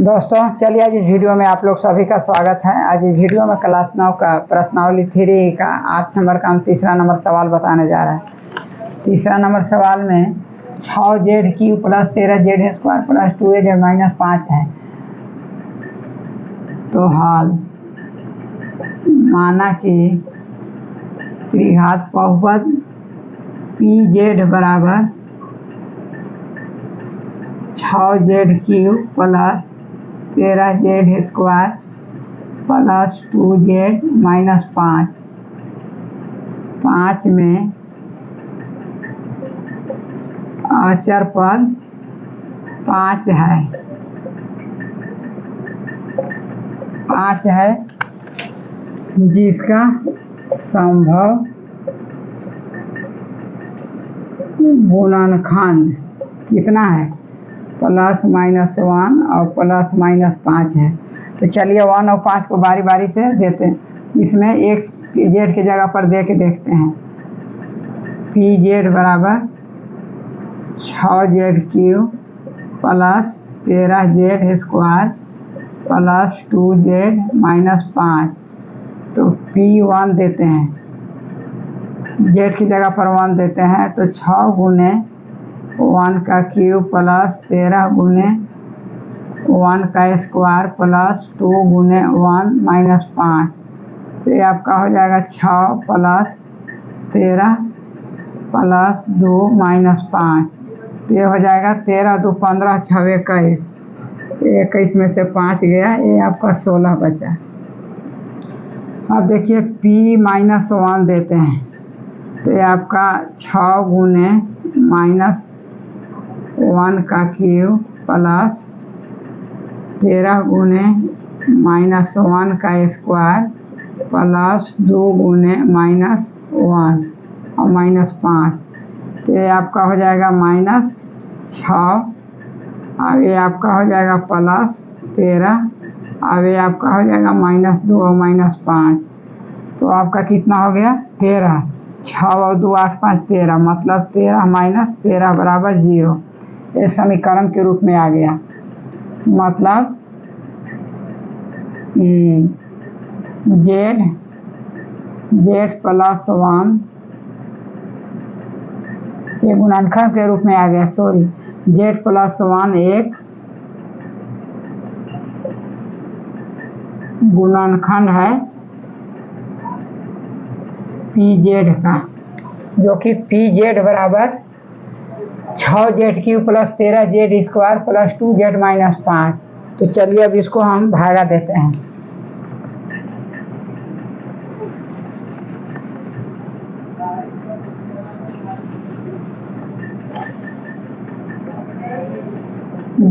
दोस्तों चलिए आज इस वीडियो में आप लोग सभी का स्वागत है। आज इस वीडियो में क्लास 9 का प्रश्नावली 3 का 8 नंबर का हम तीसरा नंबर सवाल बताने जा रहे हैं। तीसरा नंबर सवाल में 6z³ plus 13z² plus 2az minus 5 है। तो हाल माना कि त्रिघात बहुपद pz बराबर 6z³ plus 13z² plus 2z minus 5 में अचर पद 5 है जिसका संभव गुणनखंड कितना है? +-1 और +-5 है। तो चलिए 1 और 5 को बारी बारी से देते हैं। इसमें x z की जगह पर दे के देखते हैं। pz बराबर 6z³ plus 13z² plus 2z minus 5। तो p1 देते हैं, z की जगह पर 1 देते हैं। तो 6 गुने 1 का क्यूब प्लस 13 गुने 1 का स्क्वायर प्लस 2 गुने 1 माइनस 5। तो ये आपका हो जाएगा 6 प्लस 13 प्लस 2 माइनस 5। तो ये हो जाएगा 13 2 15 6 21। 21 में से 5 गया, ये आपका 16 बचा। अब देखिए p-1 देते हैं। तो ये आपका 6 गुने -1 का क्यूब प्लस 13 गुने -1 का स्क्वायर प्लस 2 गुने -1 और -5। तो ये आपका हो जाएगा -6। अब ये आपका हो जाएगा +13। अब ये आपका हो जाएगा -2 और -5। तो आपका कितना हो गया? 13। 6 और 2 8 5 13, मतलब 13 माइनस 13 बराबर 0। ये समीकरण के रूप में आ गया। मतलब z प्लस 1 ये गुणनखंड के रूप में आ गया। सॉरी, z प्लस 1 एक गुणनखंड है pz का, जो कि pz बराबर 6z³ plus 13z² plus 2z minus 5। तो चलिए अब इसको हम भागा देते हैं।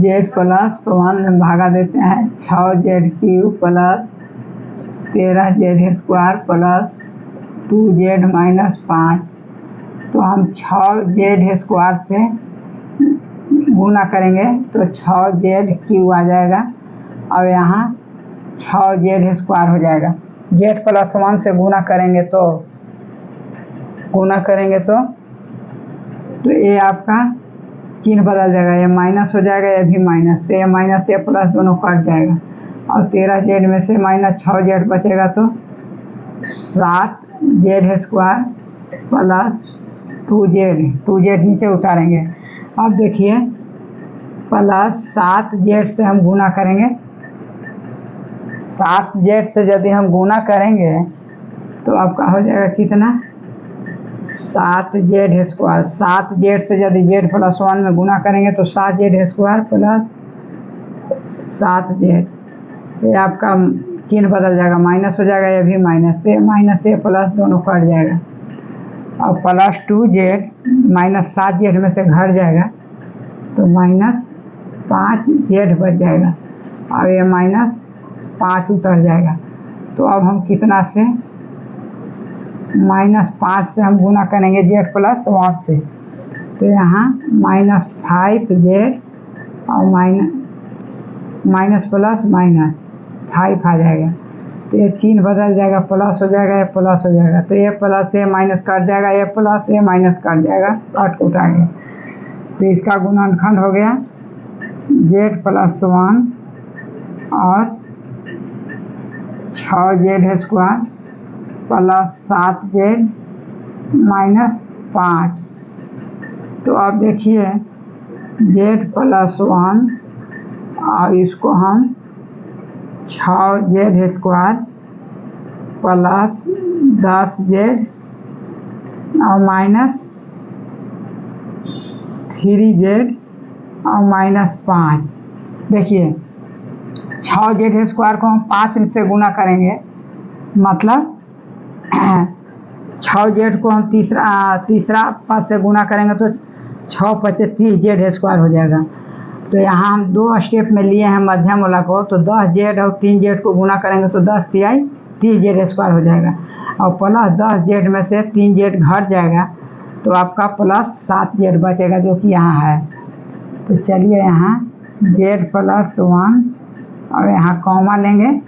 z प्लस 1 में भागा देते हैं। 6z³ plus 13z² plus 2z minus 5। तो हम 6z² से गुना करेंगे तो 6z³ आ जाएगा। अब यहाँ 6z² हो जाएगा। z प्लस 1 से गुना करेंगे तो ये आपका चिन्ह बदल जाएगा। ये माइनस हो जाएगा, ये भी माइनस से, ये माइनस से प्लस दोनों कट जाएगा। और 13z में से -6z बचेगा तो 7z² प्लस 2z नीचे उतारेंगे। अब देखिए प्लस 7z से हम गुना करेंगे। 7z से यदि हम गुना करेंगे तो आपका हो जाएगा कितना? 7z²। 7z से यदि z प्लस 1 में गुना करेंगे तो 7z² प्लस 7z। ये आपका चिन्ह बदल जाएगा, माइनस हो जाएगा, ये भी माइनस से प्लस दोनों कट जाएगा। और प्लस 2z -7z में से घट जाएगा तो -5z बच जाएगा। और ये -5 उतर जाएगा। तो अब हम कितना से -5 से हम गुना करेंगे z प्लस 1 से। तो यहाँ -5z और माइनस प्लस -5 आ जाएगा। तो ये चिन्ह बदल जाएगा, प्लस हो जाएगा, ये प्लस हो जाएगा। तो ये प्लस ये माइनस कट जाएगा, ये प्लस ये माइनस कट जाएगा, कट उठाएंगे। तो इसका गुणनखंड हो गया z प्लस 1 और 6z² प्लस 7z माइनस 5। तो अब देखिए z+1 और इसको हम 6z² प्लस 10z और माइनस 3z और माइनस 5। देखिए 6z² को हम 5 से गुना करेंगे, मतलब 6z को हम तीसरा 5 से गुना करेंगे तो 6 × 5 = 30z² हो जाएगा। तो यहाँ हम 2 स्टेप में लिए हैं मध्यम वाला को, तो 10z और 3z को गुना करेंगे तो 10 × 30z² हो जाएगा, और प्लस 10z में से 3z घट जाएगा तो आपका प्लस 7z बचेगा, जो कि यहाँ है। तो चलिए यहाँ z+1 और यहाँ कॉमा लेंगे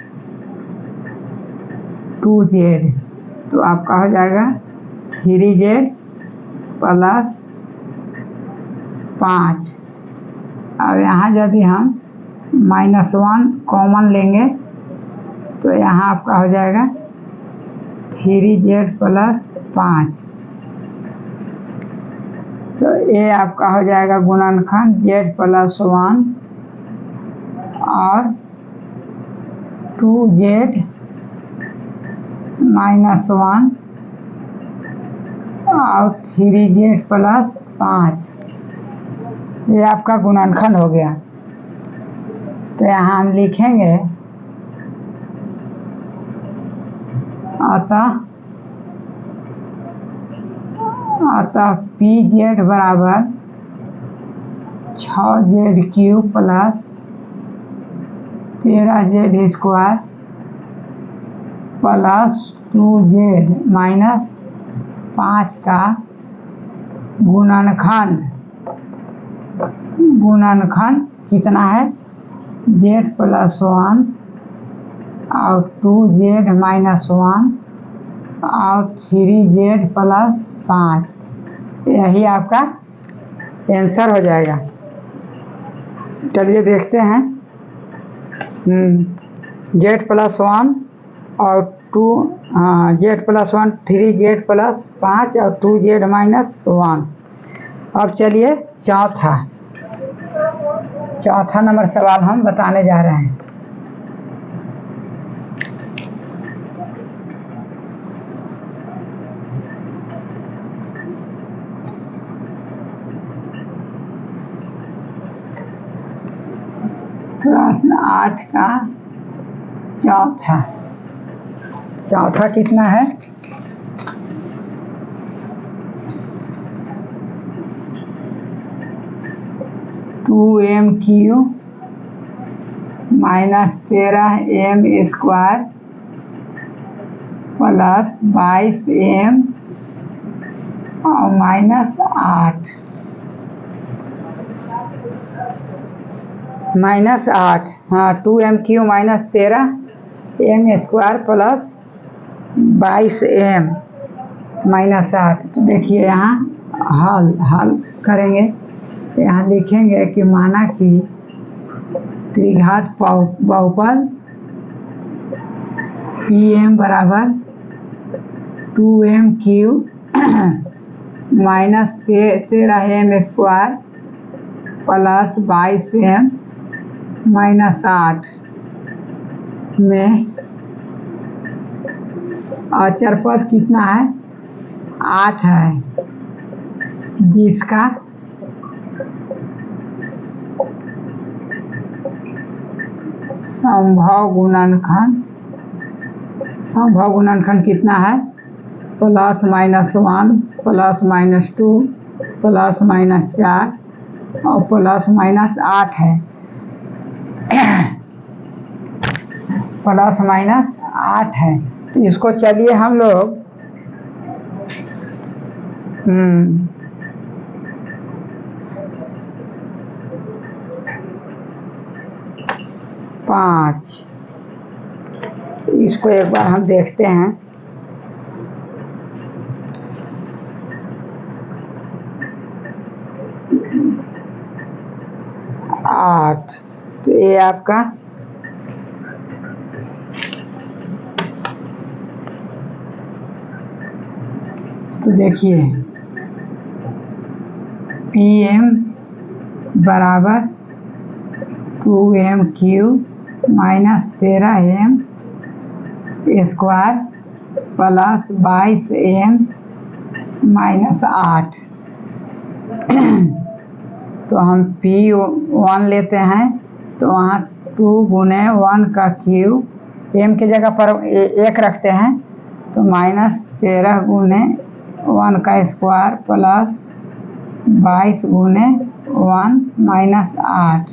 2z, तो आपका हो जाएगा 3z प्लस 5। अब यहाँ यदि हम -1 कॉमन लेंगे तो यहाँ आपका हो जाएगा 3z प्लस 5। तो ये आपका हो जाएगा गुणनखंड z+1 और 2z -1 और 3z प्लस 5। ये आपका गुणनखंड हो गया। तो यहाँ हम लिखेंगे अतः pz बराबर 6z³ plus 13z² plus 2z minus 5 का गुणनखंड कितना है, z+1 और 2z -1 और 3z प्लस 5। यही आपका आंसर हो जाएगा। चलिए देखते हैं। z+1 और z+1 3z प्लस 5 और 2z -1। अब चलिए चौथा नंबर सवाल हम बताने जा रहे हैं। प्रश्न 8 का चौथा कितना है, (2m³ minus 13m² plus 22m और -8 हाँ 2m³ minus 13m² plus 22m -8। तो देखिए यहाँ हल करेंगे। यहाँ लिखेंगे कि माना कि त्रिघात बहुपद pm बराबर 2m³ minus 13m² plus 22m -8 में अचर पद कितना है, 8 है, जिसका संभव गुणनखंड कितना है, +-1 +-2 +-4 और +-8 है। +-8 है। तो इसको चलिए हम लोग 5 इसको एक बार हम देखते हैं। आठ, तो ये आपका तो देखिए पी एम बराबर 2m³ minus 13m² plus 22m minus 8। तो हम P1 लेते हैं तो वहाँ 2 गुने 1 का क्यूब m की जगह पर 1 रखते हैं तो माइनस 13 गुने 1 का स्क्वायर प्लस 22 गुने 1 माइनस 8।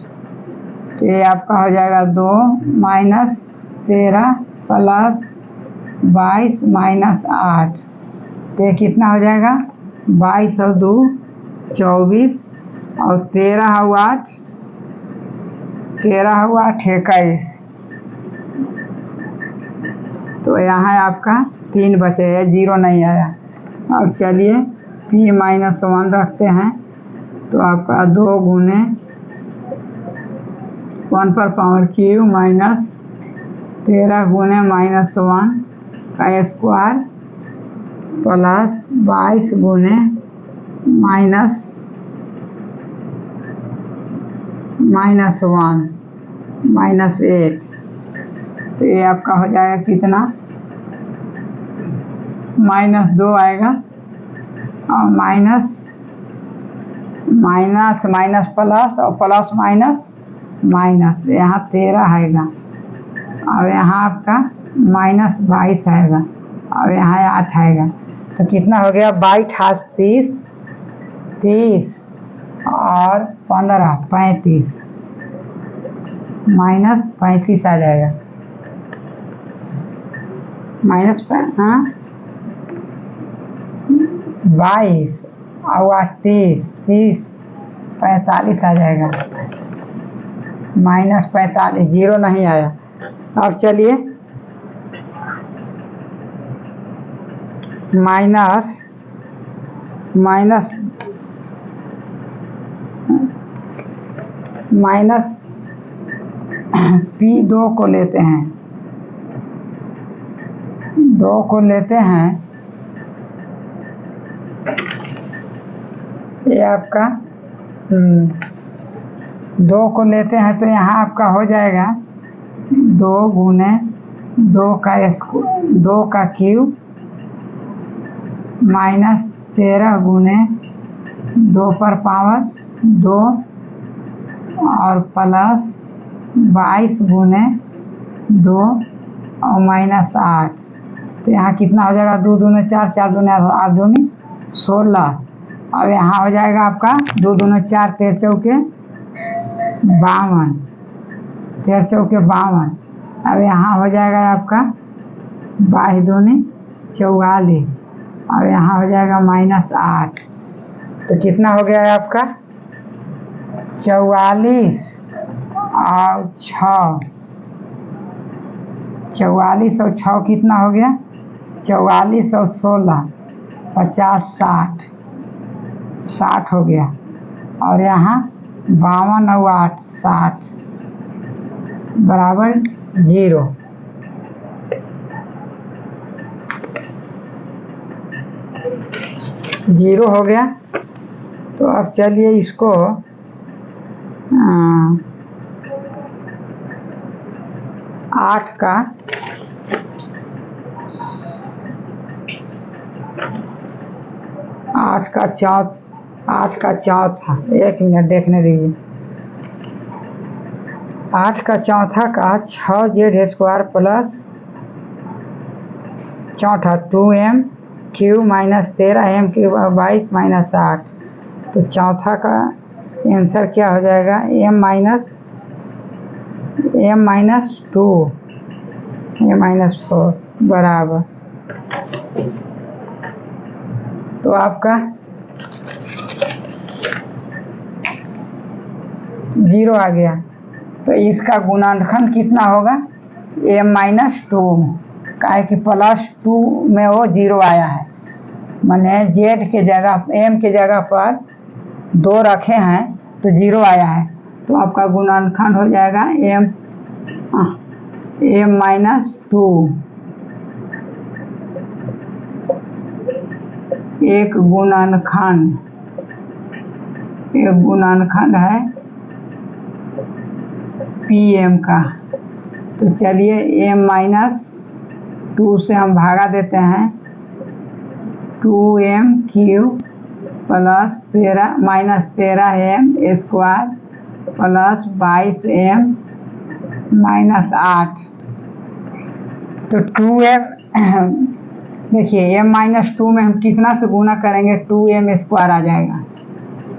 तो ये आपका हो जाएगा 2 माइनस 13 प्लस 22 माइनस 8। तो ये कितना हो जाएगा 22 और 2 24 और 13 और 8 21। तो यहाँ आपका 3 बचे है, 0 नहीं आया। अब चलिए P-1 रखते हैं तो आपका 2 गुने 1 पर पावर क्यू माइनस 13 गुने माइनस 1 का स्क्वायर प्लस 22 गुने माइनस 1 माइनस 8। तो ये आपका हो जाएगा कितना -2 आएगा और माइनस प्लस और प्लस माइनस यहाँ 13 आएगा और यहाँ आपका -22 आएगा और यहाँ 8 आएगा। तो कितना हो गया 22 30 और 15 35 -35 आ जाएगा। -22 और 8 30 45 आ जाएगा। -45 0 नहीं आया। अब चलिए माइनस P2 को लेते हैं 2 को लेते हैं ये आपका 2 को लेते हैं तो यहाँ आपका हो जाएगा 2 गुने 2 का क्यूब माइनस 13 गुने 2 पर पावर 2 और प्लस 22 गुने 2 और माइनस 8। तो यहाँ कितना हो जाएगा 2 दूने 4 4 दूने 8 दूनी 16 और यहाँ हो जाएगा आपका 2 दूने 4 13 चौके 52 13 चौके 52। अब यहाँ हो जाएगा आपका 22 दूनी 44 और यहाँ हो जाएगा -8। तो कितना हो गया है आपका 44 और 6 44 और 6 कितना हो गया 44 और 16 50 60 हो गया और यहाँ 52 और 8 60 बराबर 0। जीरो हो गया। तो अब चलिए इसको 8 का चौथा 1 मिनट देखने दीजिए। 8 का चौथा का 6z² प्लस चौथा 2m³ माइनस 13m³ 22 माइनस 8। तो चौथा का आंसर क्या हो जाएगा m माइनस 4 बराबर। तो आपका 0 आ गया। तो इसका गुणनखंड कितना होगा m-2 का है कि +2 में वो 0 आया है, मैंने z के जगह m के जगह पर 2 रखे हैं तो 0 आया है। तो आपका गुणनखंड हो जाएगा m-2 एक गुणनखंड है पी एम का। तो चलिए m - 2 से हम भागा देते हैं, 2m³ plus 13m² plus 22m - 8। तो 2m देखिए m - 2 में हम कितना से गुना करेंगे, 2m² आ जाएगा।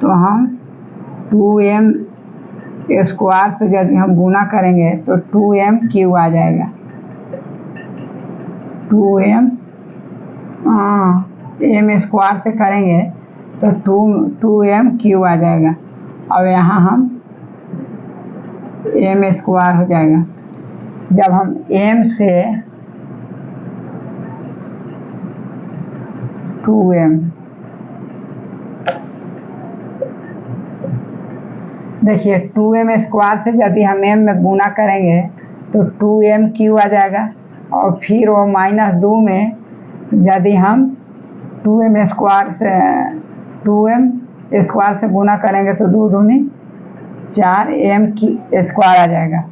तो हम 2m² से यदि हम गुना करेंगे तो 2m³ आ जाएगा। 2m² से करेंगे तो 2m³ आ जाएगा। अब यहाँ हम m² हो जाएगा। जब हम m से 2m देखिए 2m² से यदि हम m में गुना करेंगे तो 2m³ आ जाएगा। और फिर वो -2 में यदि हम 2m² से गुना करेंगे तो 2 दूनी 4m² आ जाएगा।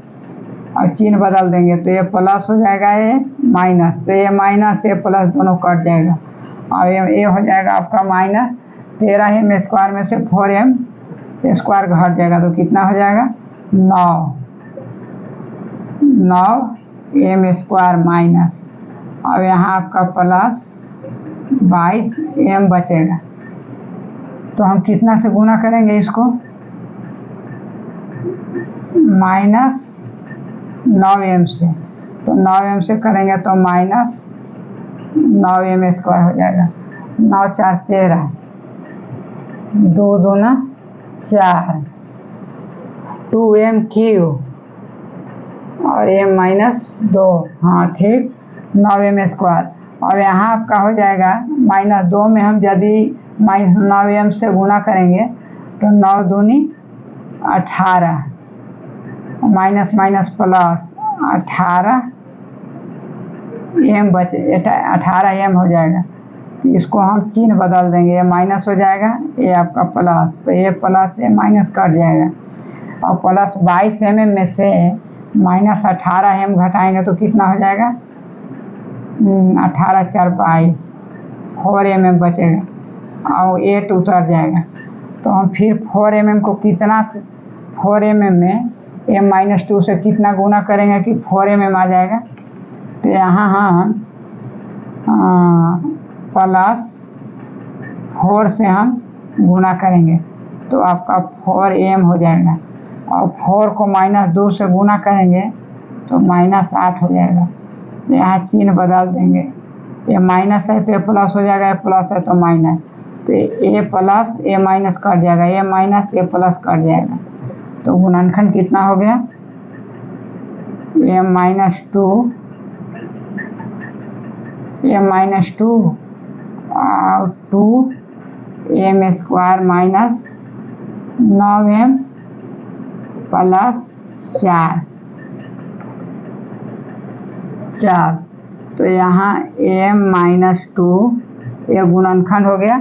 और चिन्ह बदल देंगे तो ये प्लस हो जाएगा, ये माइनस, तो ये माइनस ये प्लस दोनों कट जाएगा। और ये हो जाएगा आपका -13m² में से 4m² घट जाएगा तो कितना हो जाएगा, 9m² माइनस। अब यहाँ आपका प्लस 22m बचेगा। तो हम कितना से गुना करेंगे इसको, -9m से। तो 9m से करेंगे तो -9m² हो जाएगा। 9 × 4 = 13, 2 दूना 4, 2m³ और m -2, हाँ ठीक, 9m²। और यहाँ आपका हो जाएगा -2 में हम यदि -9m से गुना करेंगे तो 9 दूनी 18, माइनस माइनस प्लस 18m बचे, 18m हो जाएगा। तो इसको हम चिन्ह बदल देंगे, ये माइनस हो जाएगा, ये आपका प्लस, तो ये प्लस ये माइनस कट जाएगा। और प्लस 22mm में से -18m घटाएंगे तो कितना हो जाएगा, 18 × 4 = 22, 4mm बचेगा और 8 उतर जाएगा। तो हम फिर 4mm को कितना से 4mm में m - 2 से कितना गुना करेंगे कि 4mm आ जाएगा। तो यहाँ हम +4 से हम गुना करेंगे तो आपका 4m हो जाएगा। और 4 को -2 से गुना करेंगे तो -8 हो जाएगा। यहाँ चिन्ह बदल देंगे, ये माइनस है तो ये प्लस हो जाएगा, ये प्लस है तो माइनस, तो ये प्लस ये माइनस कट जाएगा, ये माइनस ये प्लस कट जाएगा। तो गुणनखंड कितना हो गया, m - 2 और 2m² माइनस 9m प्लस 4। तो यहाँ m - 2 ये गुणनखंड हो गया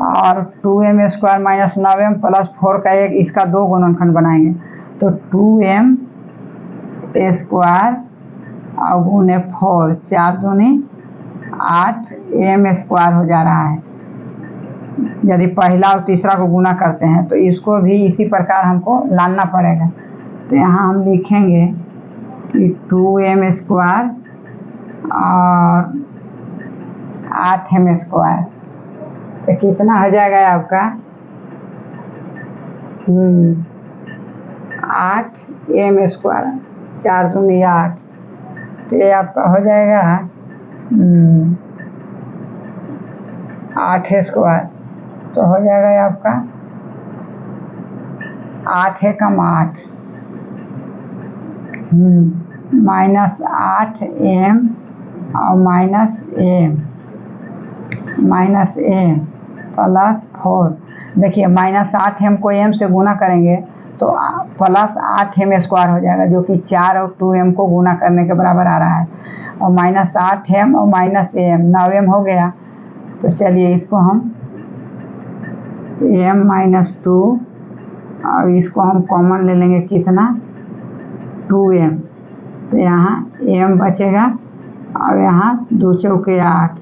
और 2m² माइनस 9m प्लस 4 का एक इसका 2 गुणनखंड बनाएंगे तो 2m² और गुने 4, 4 दूनी 8m² हो जा रहा है। यदि पहला और तीसरा को गुना करते हैं तो इसको भी इसी प्रकार हमको लाना पड़ेगा। तो यहाँ हम लिखेंगे कि 2m² और 8m², तो कितना हो जाएगा आपका 8m², 4 दूनी 8, तो ये आपका हो जाएगा 8² तो हो जाएगा ये आपका 8 × 8 -8m और -m प्लस 4। देखिए -8m को m से गुना करेंगे तो प्लस 8m² हो जाएगा, जो कि 4 और 2m को गुना करने के बराबर आ रहा है। और -8m और -m 9m हो गया, तो चलिए इसको हम m-2, और इसको हम कॉमन ले लेंगे कितना, 2m। तो यहाँ m बचेगा और यहाँ 2 चौके 8,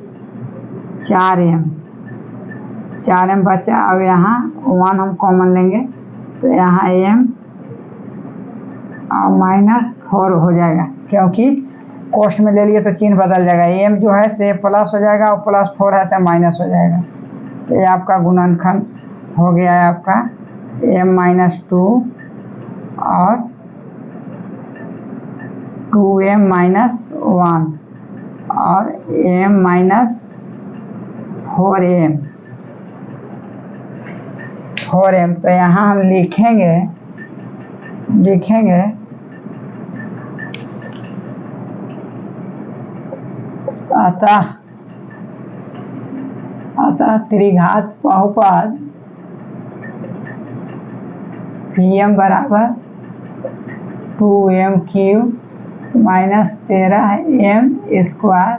4m बचा। अब यहाँ 1 हम कॉमन लेंगे तो यहाँ m और -4 हो जाएगा, क्योंकि कोष्ठ में ले लिए तो चिन्ह बदल जाएगा। m जो है से प्लस हो जाएगा और +4 है से माइनस हो जाएगा। तो ये आपका गुणनखंड हो गया है आपका m-2 और 2m-1 और m-4m। तो यहाँ हम लिखेंगे अतः त्रिघात बहुपद Pm बराबर 2m³ -13m²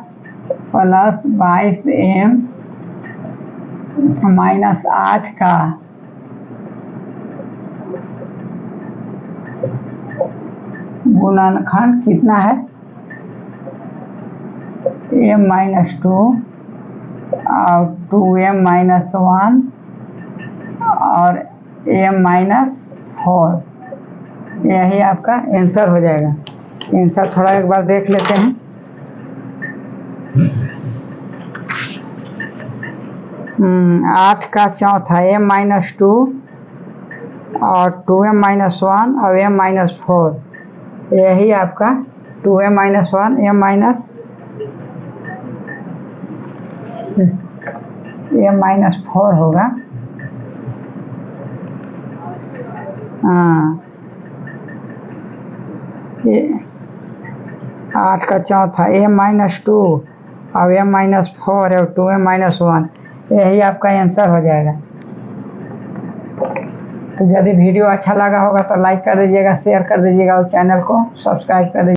प्लस 22m -8 का गुणनखंड कितना है, m-2 और 2m-1 और m-4। यही आपका आंसर हो जाएगा। आंसर थोड़ा एक बार देख लेते हैं। 8 का चौथा m-2 और 2m-1 और m-4। यही आपका 2m-1 m-4 होगा। हाँ, ये 8 का चौथा m-2 और m-4 और 2m-1, यही आपका आंसर हो जाएगा। तो यदि वीडियो अच्छा लगा होगा तो लाइक कर दीजिएगा, शेयर कर दीजिएगा और चैनल को सब्सक्राइब कर दीजिएगा।